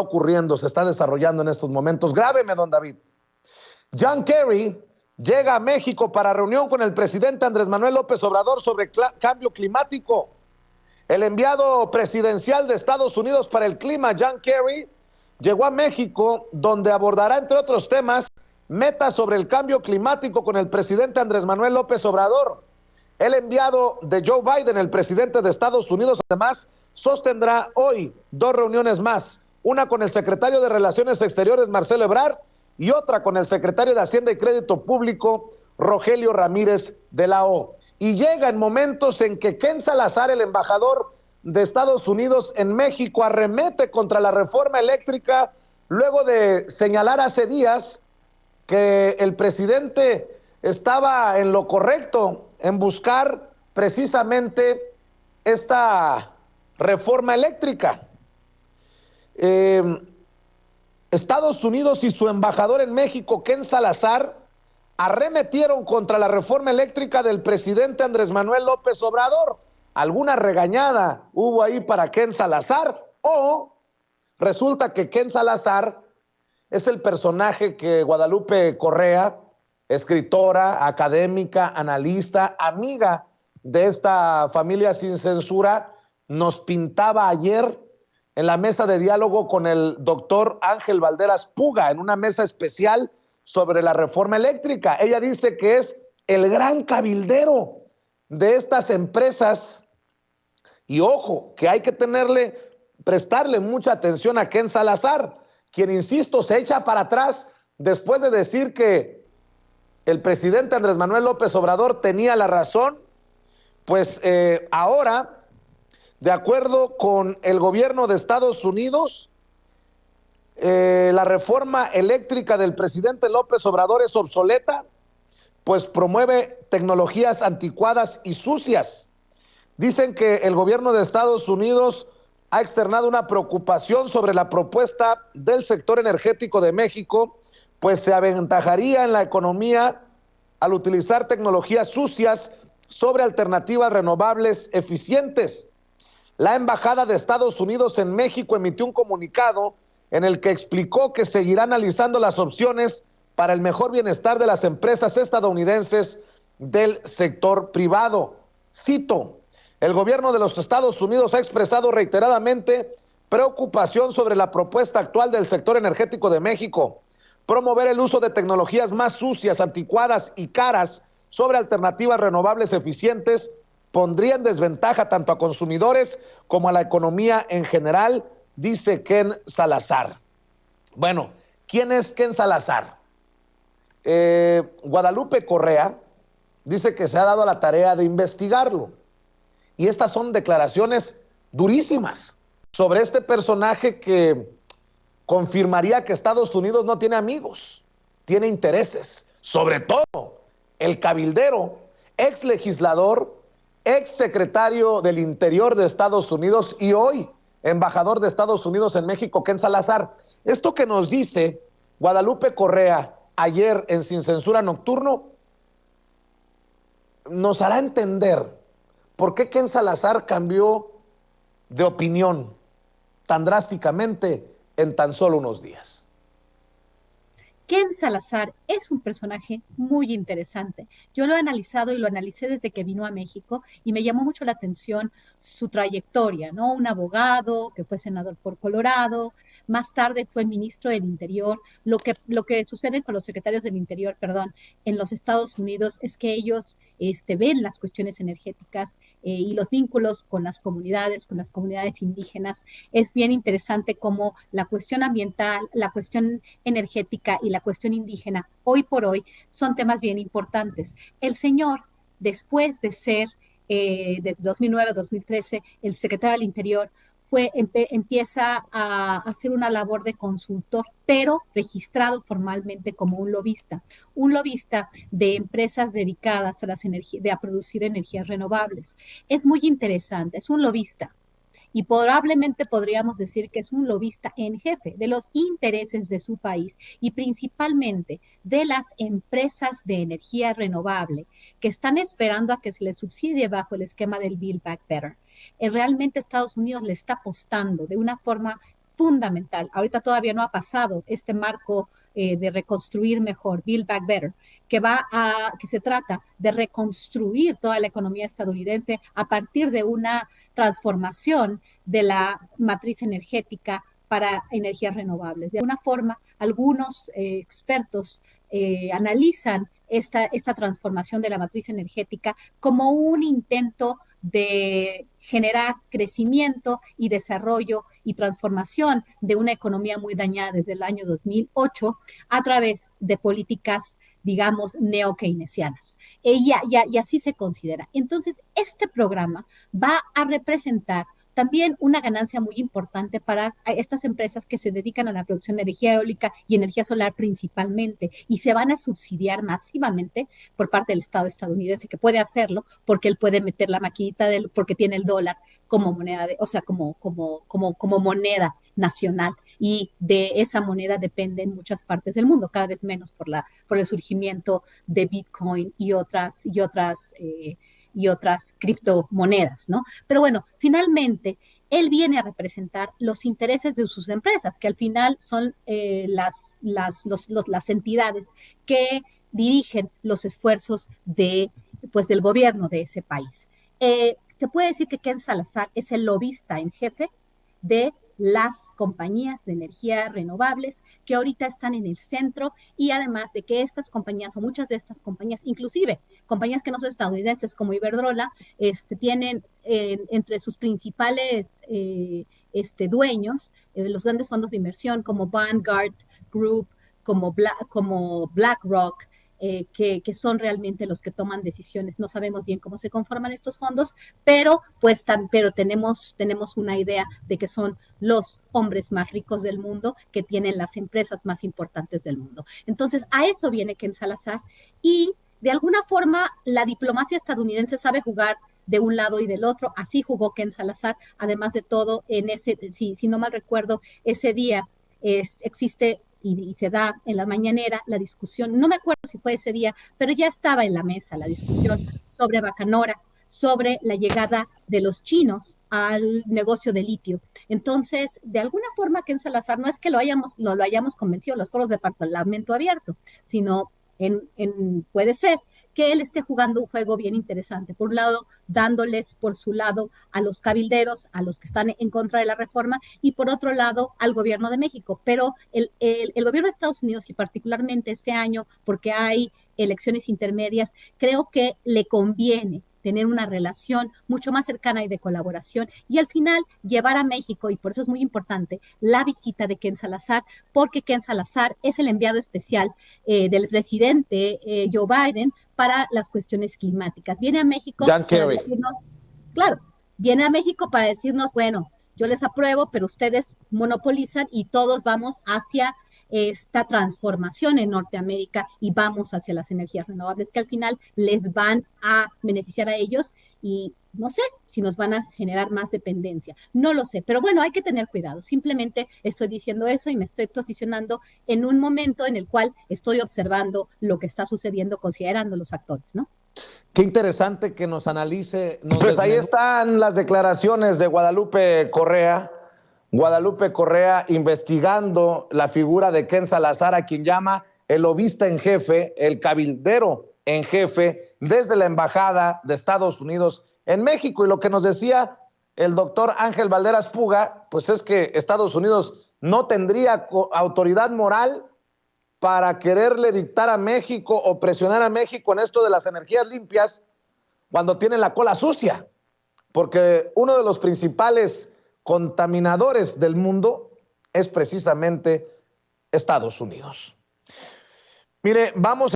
ocurriendo, se está desarrollando en estos momentos. Grábeme, don David. John Kerry llega a México para reunión con el presidente Andrés Manuel López Obrador sobre cambio climático. El enviado presidencial de Estados Unidos para el clima, John Kerry, llegó a México, donde abordará, entre otros temas, metas sobre el cambio climático con el presidente Andrés Manuel López Obrador. El enviado de Joe Biden, el presidente de Estados Unidos, además, sostendrá hoy 2 reuniones más, una con el secretario de Relaciones Exteriores, Marcelo Ebrard, y otra con el secretario de Hacienda y Crédito Público, Rogelio Ramírez de la O. Y llega en momentos en que Ken Salazar, el embajador de Estados Unidos en México, arremete contra la reforma eléctrica, luego de señalar hace días que el presidente estaba en lo correcto en buscar precisamente esta reforma eléctrica. Estados Unidos y su embajador en México, Ken Salazar, arremetieron contra la reforma eléctrica del presidente Andrés Manuel López Obrador. ¿Alguna regañada hubo ahí para Ken Salazar? ¿O resulta que Ken Salazar es el personaje que Guadalupe Correa, escritora, académica, analista, amiga de esta familia sin censura, nos pintaba ayer en la mesa de diálogo con el doctor Ángel Valderas Puga, en una mesa especial sobre la reforma eléctrica? Ella dice que es el gran cabildero de estas empresas, y ojo, que hay que prestarle mucha atención a Ken Salazar, quien, insisto, se echa para atrás después de decir que el presidente Andrés Manuel López Obrador tenía la razón. Pues ahora, de acuerdo con el gobierno de Estados Unidos, la reforma eléctrica del presidente López Obrador es obsoleta, pues promueve tecnologías anticuadas y sucias. Dicen que el gobierno de Estados Unidos ha externado una preocupación sobre la propuesta del sector energético de México, pues se aventajaría en la economía al utilizar tecnologías sucias sobre alternativas renovables eficientes. La Embajada de Estados Unidos en México emitió un comunicado en el que explicó que seguirá analizando las opciones para el mejor bienestar de las empresas estadounidenses del sector privado. Cito: el gobierno de los Estados Unidos ha expresado reiteradamente preocupación sobre la propuesta actual del sector energético de México. Promover el uso de tecnologías más sucias, anticuadas y caras sobre alternativas renovables eficientes pondría en desventaja tanto a consumidores como a la economía en general, dice Ken Salazar. Bueno, ¿quién es Ken Salazar? Guadalupe Correa dice que se ha dado a la tarea de investigarlo. Y estas son declaraciones durísimas sobre este personaje que confirmaría que Estados Unidos no tiene amigos, tiene intereses. Sobre todo el cabildero, ex legislador, ex secretario del Interior de Estados Unidos y hoy embajador de Estados Unidos en México, Ken Salazar. Esto que nos dice Guadalupe Correa ayer en Sin Censura Nocturno nos hará entender por qué Ken Salazar cambió de opinión tan drásticamente en tan solo unos días. Ken Salazar es un personaje muy interesante. Yo lo he analizado y lo analicé desde que vino a México y me llamó mucho la atención su trayectoria, ¿no? Un abogado que fue senador por Colorado, más tarde fue ministro del Interior. Lo que sucede con los secretarios del Interior, perdón, en los Estados Unidos es que ellos ven las cuestiones energéticas y los vínculos con las comunidades indígenas. Es bien interesante cómo la cuestión ambiental, la cuestión energética y la cuestión indígena, hoy por hoy, son temas bien importantes. El señor, después de ser de 2009 a 2013 el secretario del Interior, empieza a hacer una labor de consultor, pero registrado formalmente como un lobista de empresas dedicadas a producir energías renovables. Es muy interesante, es un lobista. Y probablemente podríamos decir que es un lobista en jefe de los intereses de su país y principalmente de las empresas de energía renovable que están esperando a que se les subsidie bajo el esquema del Build Back Better. Realmente Estados Unidos le está apostando de una forma fundamental. Ahorita todavía no ha pasado este marco de reconstruir mejor, Build Back Better, que se trata de reconstruir toda la economía estadounidense a partir de una transformación de la matriz energética para energías renovables. De alguna forma, algunos expertos analizan esta transformación de la matriz energética como un intento de generar crecimiento y desarrollo y transformación de una economía muy dañada desde el año 2008 a través de políticas, digamos, neo-keynesianas. Y así se considera. Entonces, este programa va a representar también una ganancia muy importante para estas empresas que se dedican a la producción de energía eólica y energía solar principalmente, y se van a subsidiar masivamente por parte del Estado estadounidense, que puede hacerlo porque él puede meter la maquinita porque tiene el dólar como moneda, como moneda nacional, y de esa moneda dependen muchas partes del mundo, cada vez menos por el surgimiento de Bitcoin y otras criptomonedas, ¿no? Pero bueno, finalmente, él viene a representar los intereses de sus empresas, que al final son las entidades que dirigen los esfuerzos del gobierno de ese país. Se puede decir que Ken Salazar es el lobista en jefe de las compañías de energía renovables que ahorita están en el centro, y además de que estas compañías o muchas de estas compañías, inclusive compañías que no son estadounidenses como Iberdrola, tienen entre sus principales dueños los grandes fondos de inversión como Vanguard Group, como BlackRock, que son realmente los que toman decisiones. No sabemos bien cómo se conforman estos fondos, pero tenemos una idea de que son los hombres más ricos del mundo, que tienen las empresas más importantes del mundo. Entonces, a eso viene Ken Salazar, y de alguna forma la diplomacia estadounidense sabe jugar de un lado y del otro. Así jugó Ken Salazar. Además de todo, si no mal recuerdo, ese día existe y se da en la mañanera la discusión, no me acuerdo si fue ese día, pero ya estaba en la mesa la discusión sobre Bacanora, sobre la llegada de los chinos al negocio de litio. Entonces, de alguna forma, Ken Salazar no es que lo hayamos convencido en los foros de Parlamento Abierto, sino puede ser que él esté jugando un juego bien interesante. Por un lado, dándoles por su lado a los cabilderos, a los que están en contra de la reforma, y por otro lado al gobierno de México. Pero el gobierno de Estados Unidos, y particularmente este año, porque hay elecciones intermedias, creo que le conviene tener una relación mucho más cercana y de colaboración, y al final llevar a México, y por eso es muy importante la visita de Ken Salazar, porque Ken Salazar es el enviado especial del presidente Joe Biden para las cuestiones climáticas. Viene a México John para Kerry. decirnos, claro, viene a México para decirnos, bueno, yo les apruebo, pero ustedes monopolizan y todos vamos hacia esta transformación en Norteamérica y vamos hacia las energías renovables que al final les van a beneficiar a ellos, y no sé si nos van a generar más dependencia, no lo sé, pero bueno, hay que tener cuidado. Simplemente estoy diciendo eso y me estoy posicionando en un momento en el cual estoy observando lo que está sucediendo, considerando los actores, ¿no? Qué interesante que nos analice. Pues ahí están las declaraciones de Guadalupe Correa. Guadalupe Correa investigando la figura de Ken Salazar, a quien llama el lobista en jefe, el cabildero en jefe, desde la Embajada de Estados Unidos en México. Y lo que nos decía el doctor Ángel Valderas Puga, pues es que Estados Unidos no tendría autoridad moral para quererle dictar a México o presionar a México en esto de las energías limpias cuando tienen la cola sucia, porque uno de los principales contaminadores del mundo es precisamente Estados Unidos. Mire, vamos